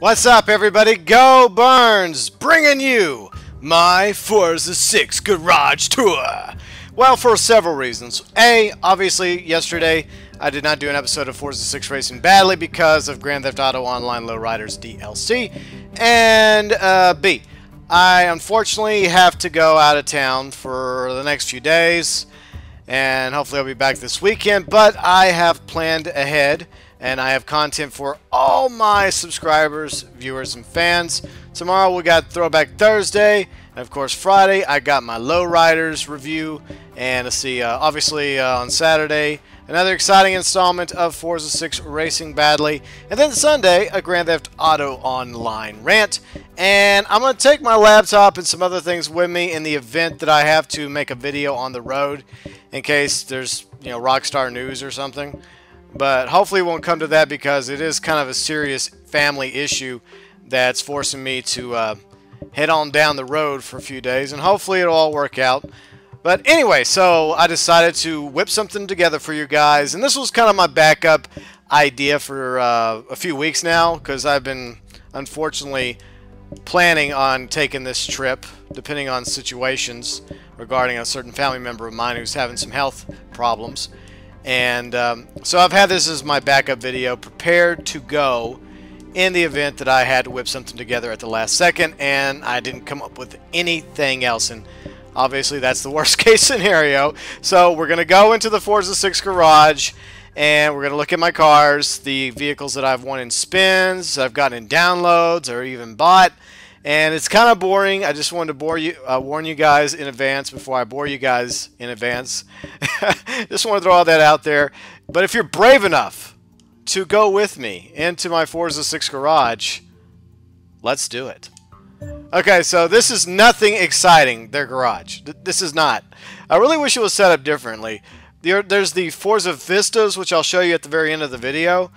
What's up, everybody? GeauxBurns bringing you my Forza 6 garage tour. Well, for several reasons. A, obviously, yesterday I did not do an episode of Forza 6 Racing badly because of Grand Theft Auto Online Lowriders DLC. And B, I unfortunately have to go out of town for the next few days. And hopefully I'll be back this weekend. But I have planned ahead. And I have content for all my subscribers, viewers, and fans. Tomorrow we got Throwback Thursday. And of course Friday I got my Lowriders review. And let's see, obviously on Saturday, another exciting installment of Forza 6 Racing Badly. And then Sunday, a Grand Theft Auto Online rant. And I'm going to take my laptop and some other things with me in the event that I have to make a video on the road. In case there's, Rockstar news or something. But hopefully it won't come to that because it is kind of a serious family issue that's forcing me to head on down the road for a few days. And hopefully it'll all work out. But anyway, so I decided to whip something together for you guys. And this was kind of my backup idea for a few weeks now. Because I've been, unfortunately, planning on taking this trip, depending on situations regarding a certain family member of mine who's having some health problems. And so I've had this as my backup video, prepared to go in the event that I had to whip something together at the last second, and I didn't come up with anything else. And obviously that's the worst case scenario. So we're going to go into the Forza 6 garage, and we're going to look at my cars, the vehicles that I've won in spins, I've gotten in downloads, or even bought. And it's kind of boring. I just wanted to warn you guys in advance before I bore you guys in advance. Just want to throw all that out there. But if you're brave enough to go with me into my Forza 6 garage, let's do it. Okay, so this is nothing exciting, their garage. This is not. I really wish it was set up differently. There's the Forza Vistas, which I'll show you at the very end of the video.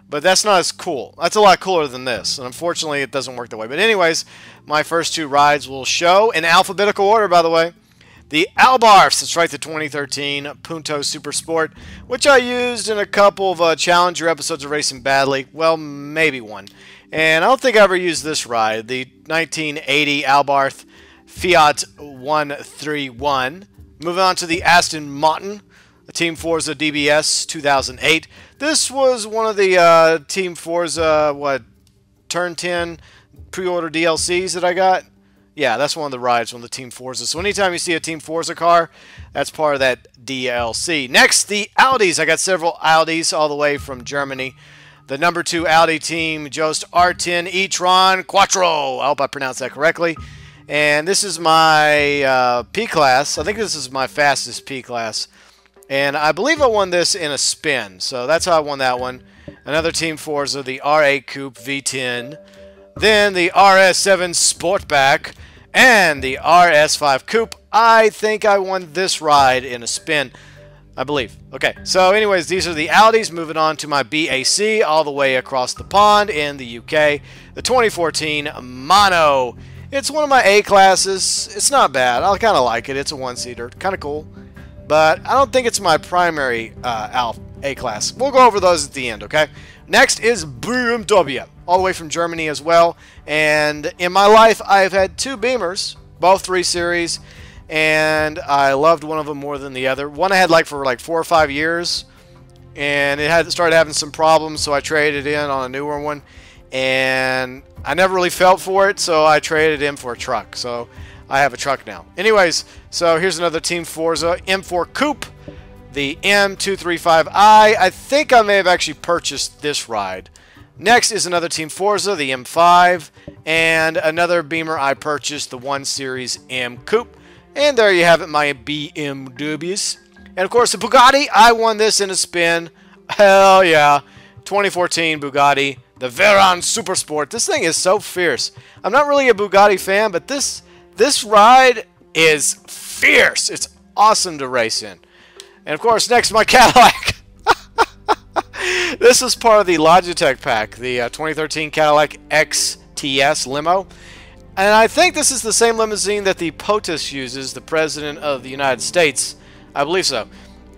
But that's not as cool. That's a lot cooler than this. And unfortunately, it doesn't work that way. But anyways, my first two rides will show, in alphabetical order, by the way, the Albarths. That's right, the 2013 Punto Super Sport, which I used in a couple of Challenger episodes of Racing Badly. Well, maybe one. And I don't think I ever used this ride, the 1980 Albarth Fiat 131. Moving on to the Aston Martin, the Team Forza DBS 2008. This was one of the Team Forza, Turn 10 pre-order DLCs that I got. Yeah, that's one of the rides on the Team Forza. So anytime you see a Team Forza car, that's part of that DLC. Next, the Audis. I got several Audis all the way from Germany. The number 2 Audi team, Jost R10 e-tron Quattro. I hope I pronounced that correctly. And this is my P-Class. I think this is my fastest P-Class. And I believe I won this in a spin, so that's how I won that one. Another Team Forza, the R8 Coupe V10. Then the RS7 Sportback and the RS5 Coupe. I think I won this ride in a spin, I believe. Okay, so anyways, these are the Audis. Moving on to my BAC all the way across the pond in the UK. The 2014 Mono. It's one of my A-classes. It's not bad. I kind of like it. It's a one-seater. Kind of cool. But I don't think it's my primary A-class. We'll go over those at the end, okay? Next is BMW, all the way from Germany as well. And in my life, I've had 2 Beamers, both 3 Series, and I loved one of them more than the other. One I had for 4 or 5 years, and it had started having some problems, so I traded in on a newer one. And I never really felt for it, so I traded in for a truck. So I have a truck now. Anyways, so here's another Team Forza M4 Coupe, the M235i. I think I may have actually purchased this ride. Next is another Team Forza, the M5, and another Beamer I purchased, the 1 Series M Coupe. And there you have it, my BMWs. And of course, the Bugatti. I won this in a spin. Hell yeah. 2014 Bugatti, the Veyron Super Sport. This thing is so fierce. I'm not really a Bugatti fan, but this ride is fierce. It's awesome to race in. And of course, next, my Cadillac. This is part of the Logitech pack, the 2013 Cadillac XTS limo. And I think this is the same limousine that the POTUS uses, the President of the United States. I believe so.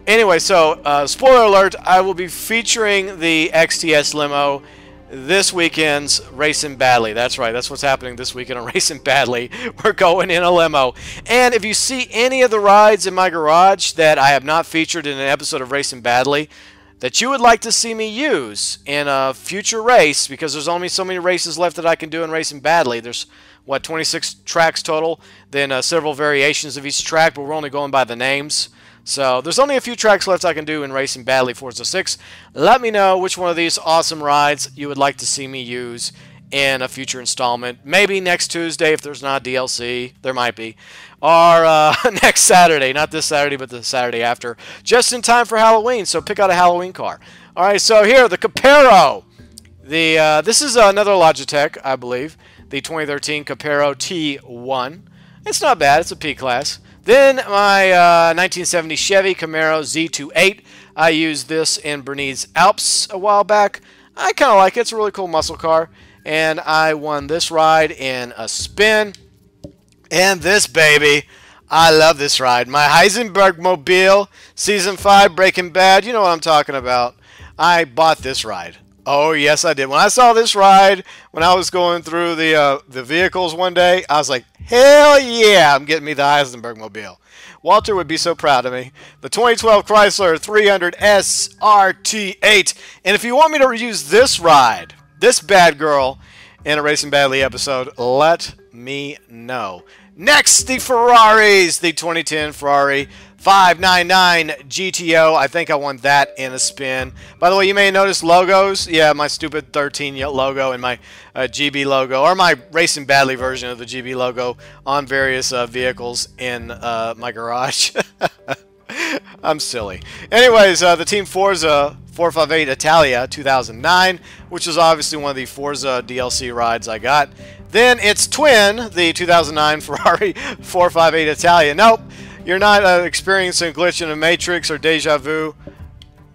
Anyway, so spoiler alert, I will be featuring the XTS limo this weekend's Racing Badly. That's right. That's what's happening this weekend on Racing Badly. We're going in a limo. And if you see any of the rides in my garage that I have not featured in an episode of Racing Badly that you would like to see me use in a future race, because there's only so many races left that I can do in Racing Badly. There's, what, 26 tracks total, then several variations of each track, but we're only going by the names. So there's only a few tracks left I can do in Racing Badly Forza 6. Let me know which one of these awesome rides you would like to see me use in a future installment. Maybe next Tuesday if there's not DLC. There might be. Or next Saturday. Not this Saturday, but the Saturday after. Just in time for Halloween, so pick out a Halloween car. Alright, so here, the Capero. This is another Logitech, I believe. The 2013 Capero T1. It's not bad. It's a P-Class. Then my 1970 Chevy Camaro Z28. I used this in Bernese Alps a while back. I kind of like it. It's a really cool muscle car. And I won this ride in a spin. And this baby, I love this ride. My Heisenberg Mobile, Season 5 Breaking Bad. You know what I'm talking about. I bought this ride. Oh, yes, I did. When I saw this ride, when I was going through the vehicles one day, I was like, hell yeah, I'm getting me the Heisenberg Mobile. Walter would be so proud of me. The 2012 Chrysler 300 SRT8. And if you want me to use this ride, this bad girl, in a Racing Badly episode, let me know. Next, the Ferraris. The 2010 Ferrari 599 GTO. I think I won that in a spin. By the way, you may have noticed logos. Yeah, my stupid 13 logo and my GB logo, or my Racing Badly version of the GB logo on various vehicles in my garage. I'm silly. Anyways, the Team Forza 458 Italia 2009, which is obviously one of the Forza DLC rides I got. Then it's Twin, the 2009 Ferrari 458 Italia. Nope, you're not experiencing a glitch in a Matrix or Deja Vu.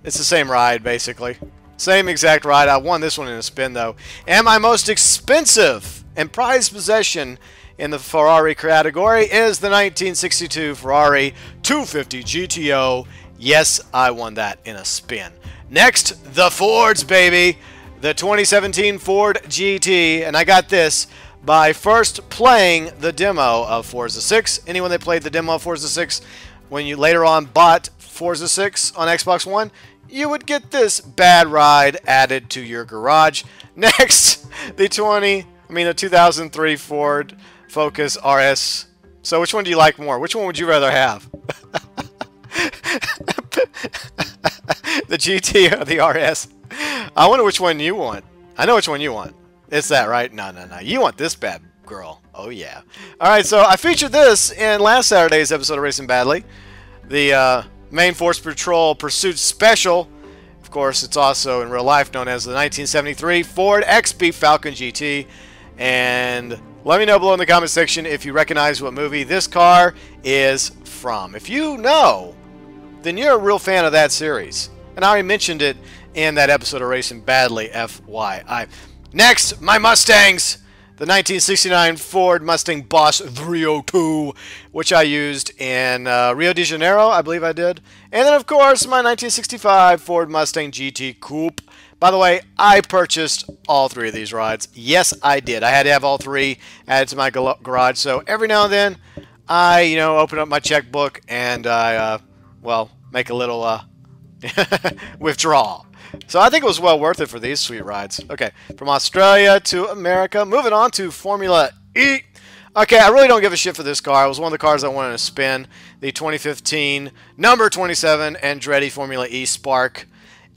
It's the same ride, basically. Same exact ride. I won this one in a spin, though. And my most expensive and prized possession in the Ferrari category is the 1962 Ferrari 250 GTO. Yes, I won that in a spin. Next, the Fords, baby. The 2017 Ford GT. And I got this by first playing the demo of Forza 6. Anyone that played the demo of Forza 6, when you later on bought Forza 6 on Xbox One, you would get this bad ride added to your garage. Next, the 2003 Ford Focus RS. So which one do you like more? Which one would you rather have? The GT or the RS? I wonder which one you want. I know which one you want. It's that, right? No, no, no. You want this bad girl. Oh, yeah. Alright, so I featured this in last Saturday's episode of Racing Badly. The Main Force Patrol Pursuit Special. Of course, it's also in real life known as the 1973 Ford XB Falcon GT. And let me know below in the comment section if you recognize what movie this car is from. If you know, then you're a real fan of that series. And I already mentioned it in that episode of Racing Badly, FYI. Next, my Mustangs. The 1969 Ford Mustang Boss 302, which I used in Rio de Janeiro, I believe I did. And then, of course, my 1965 Ford Mustang GT Coupe. By the way, I purchased all three of these rides. Yes, I did. I had to have all three added to my garage. So every now and then, I, open up my checkbook and I, make a little withdrawal. So I think it was well worth it for these sweet rides. Okay, from Australia to America. Moving on to Formula E. Okay, I really don't give a shit for this car. It was one of the cars I wanted to spin. The 2015 number 27 Andretti Formula E Spark.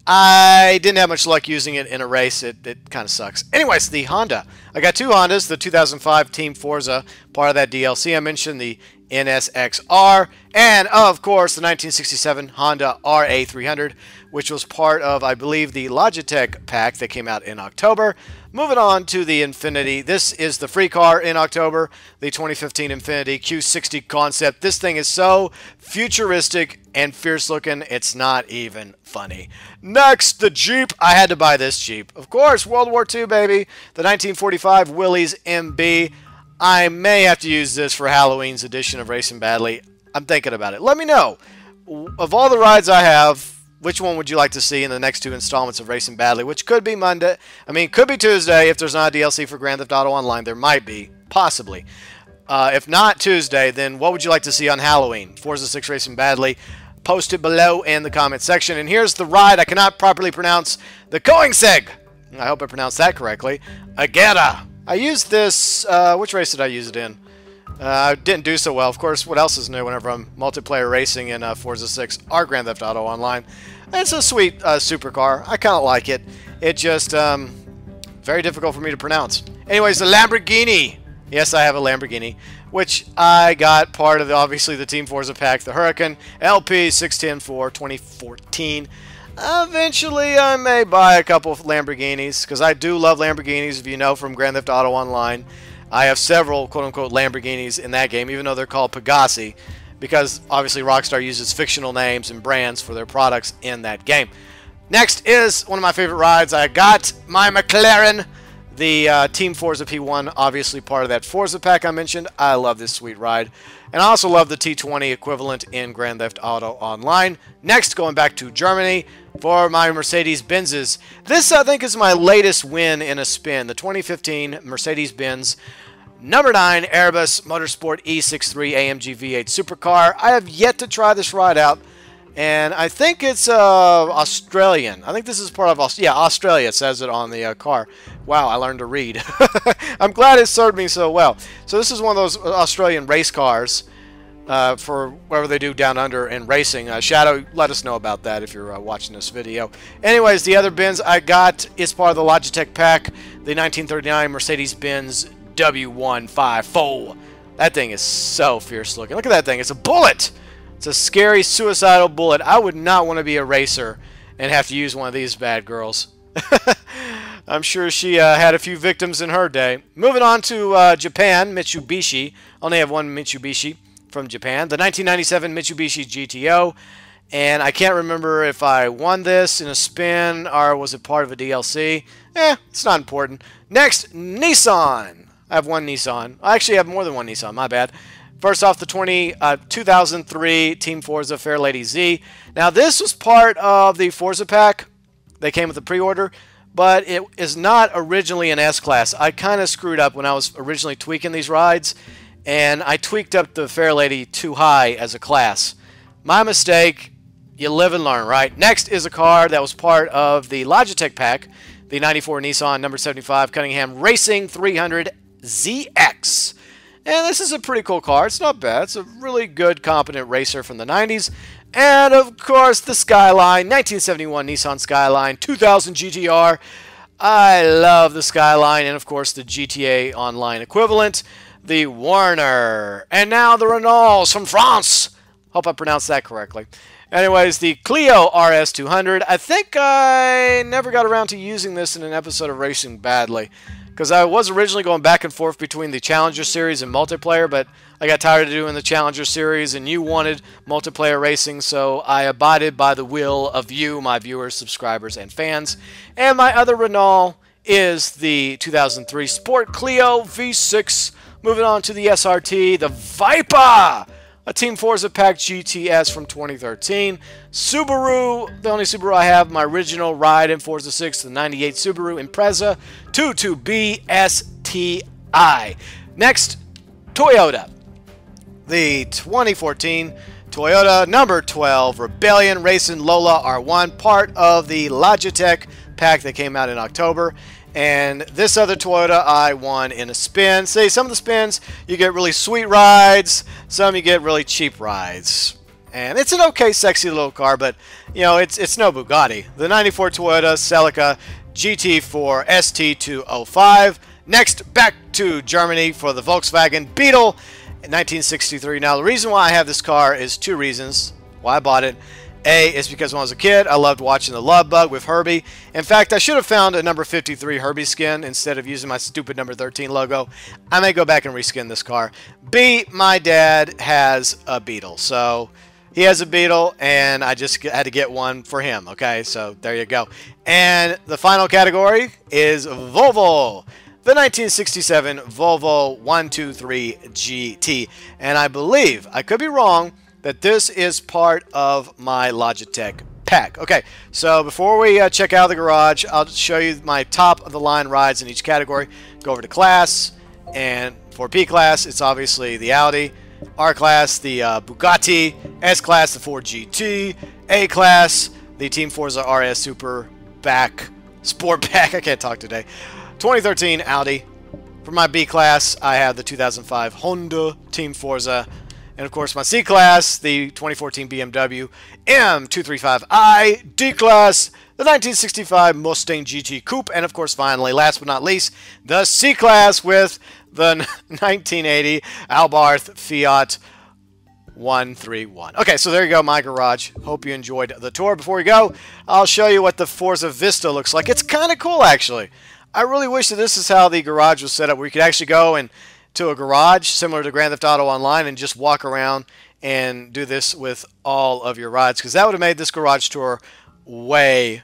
I didn't have much luck using it in a race. It kind of sucks. Anyways, the Honda. I got two Hondas. The 2005 Team Forza, part of that DLC I mentioned, the NSXR, and of course the 1967 Honda RA300, which was part of, I believe, the Logitech pack that came out in October. Moving on to the Infiniti. This is the free car in October, the 2015 Infiniti Q60 concept. This thing is so futuristic and fierce looking, it's not even funny. Next, the Jeep. I had to buy this Jeep. Of course, World War II, baby. The 1945 Willys MB. I may have to use this for Halloween's edition of Racing Badly. I'm thinking about it. Let me know. Of all the rides I have, which one would you like to see in the next 2 installments of Racing Badly, which could be Monday. I mean, could be Tuesday if there's not a DLC for Grand Theft Auto Online. There might be, possibly. If not Tuesday, then what would you like to see on Halloween? Forza 6 Racing Badly. Post it below in the comment section. And here's the ride. I cannot properly pronounce the Koenigsegg. I hope I pronounced that correctly. Agera. I used this, which race did I use it in? I didn't do so well. Of course, what else is new whenever I'm multiplayer racing in Forza 6 or Grand Theft Auto Online? It's a sweet supercar. I kind of like it. It just, very difficult for me to pronounce. Anyways, the Lamborghini. Yes, I have a Lamborghini, which I got part of, obviously, the Team Forza pack, the Huracan LP 610 for 2014. Eventually, I may buy a couple of Lamborghinis, because I do love Lamborghinis, if you know, from Grand Theft Auto Online. I have several quote-unquote Lamborghinis in that game, even though they're called Pegassi, because obviously Rockstar uses fictional names and brands for their products in that game. Next is one of my favorite rides. I got my McLaren, the Team Forza P1, obviously part of that Forza pack I mentioned. I love this sweet ride. And I also love the T20 equivalent in Grand Theft Auto Online. Next, going back to Germany for my Mercedes-Benzes. This, I think, is my latest win in a spin. The 2015 Mercedes-Benz number 9 Airbus Motorsport E63 AMG V8 supercar. I have yet to try this ride out. And I think it's Australian. I think this is part of Australia. It says it on the car. Wow, I learned to read. I'm glad it served me so well. So this is one of those Australian race cars for whatever they do down under in racing. Shadow, let us know about that if you're watching this video. Anyways, the other Benz I got is part of the Logitech pack, the 1939 Mercedes-Benz W154. That thing is so fierce looking. Look at that thing. It's a bullet. It's a scary, suicidal bullet. I would not want to be a racer and have to use one of these bad girls. I'm sure she had a few victims in her day. Moving on to Japan, Mitsubishi. Only have one Mitsubishi from Japan. The 1997 Mitsubishi GTO. And I can't remember if I won this in a spin or was it part of a DLC. It's not important. Next, Nissan. I have one Nissan. I actually have more than one Nissan. My bad. First off, the 2003 Team Forza Fairlady Z. Now, this was part of the Forza pack. They came with a pre-order, but it is not originally an S-Class. I kind of screwed up when I was originally tweaking these rides, and I tweaked up the Fairlady too high as a class. My mistake. You live and learn, right? Next is a car that was part of the Logitech pack, the 94 Nissan number 75 Cunningham Racing 300 ZX. And this is a pretty cool car. It's not bad. It's a really good, competent racer from the 90s. And, of course, the Skyline, 1971 Nissan Skyline, 2000 GTR. I love the Skyline. And, of course, the GTA Online equivalent, the Warner. And now the Renaults from France. Hope I pronounced that correctly. Anyways, the Clio RS200. I think I never got around to using this in an episode of Racing Badly, because I was originally going back and forth between the Challenger Series and multiplayer, but I got tired of doing the Challenger Series, and you wanted multiplayer racing, so I abided by the will of you, my viewers, subscribers, and fans. And my other Renault is the 2003 Sport Clio V6. Moving on to the SRT, the Viper! A Team Forza Pack GTS from 2013. Subaru, the only Subaru I have, my original ride in Forza 6, the 98 Subaru Impreza 22B STI. Next, Toyota. The 2014 Toyota number 12 Rebellion Racing Lola R1, part of the Logitech pack that came out in October. And this other Toyota I won in a spin. See, some of the spins, you get really sweet rides. Some you get really cheap rides. And it's an okay, sexy little car, but, you know, it's no Bugatti. The 94 Toyota Celica GT4 ST205. Next, back to Germany for the Volkswagen Beetle in 1963. Now, the reason why I have this car is two reasons why I bought it. A is because when I was a kid, I loved watching the Love Bug with Herbie. In fact, I should have found a number 53 Herbie skin instead of using my stupid number 13 logo. I may go back and reskin this car. B, my dad has a Beetle. So he has a Beetle, and I just had to get one for him. Okay, so there you go. And the final category is Volvo. The 1967 Volvo 123 GT. And I believe, I could be wrong, that this is part of my Logitech pack. pack. Okay, so before we check out the garage, I'll show you my top-of-the-line rides in each category. Go over to class, and for B class, it's obviously the Audi. R class, the Bugatti. S class, the Ford GT. A class, the Team Forza RS Super Sport Pack. I can't talk today. 2013 Audi. For my B class, I have the 2005 Honda Team Forza. And of course, my C class, the 2014 BMW M235i. D class, the 1965 Mustang GT Coupe. And of course, finally, last but not least, the C class with the 1980 Albarth Fiat 131. Okay, so there you go, my garage. Hope you enjoyed the tour. Before we go, I'll show you what the Forza Vista looks like. It's kind of cool, actually. I really wish that this is how the garage was set up, where you could actually go to a garage similar to Grand Theft Auto Online and just walk around and do this with all of your rides, because that would have made this garage tour way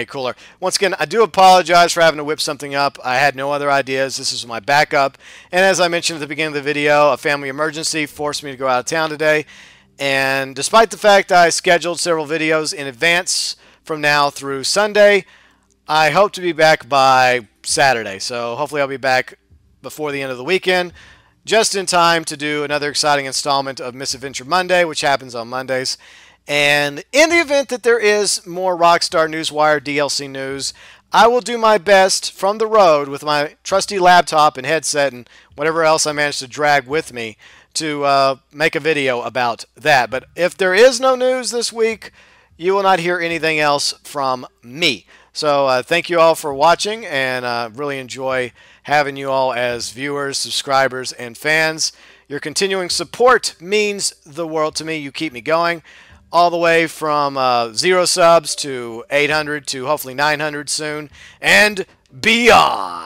cooler. Once again, I do apologize for having to whip something up. I had no other ideas. This is my backup. And as I mentioned at the beginning of the video, a family emergency forced me to go out of town today. And despite the fact I scheduled several videos in advance from now through Sunday, I hope to be back by Saturday. So hopefully I'll be back before the end of the weekend, just in time to do another exciting installment of Misadventure Monday, which happens on Mondays. And in the event that there is more Rockstar Newswire DLC news, I will do my best from the road with my trusty laptop and headset and whatever else I manage to drag with me to make a video about that. But if there is no news this week, you will not hear anything else from me. So thank you all for watching, and really enjoy having you all as viewers, subscribers, and fans. Your continuing support means the world to me. You keep me going. All the way from 0 subs to 800 to hopefully 900 soon, and beyond.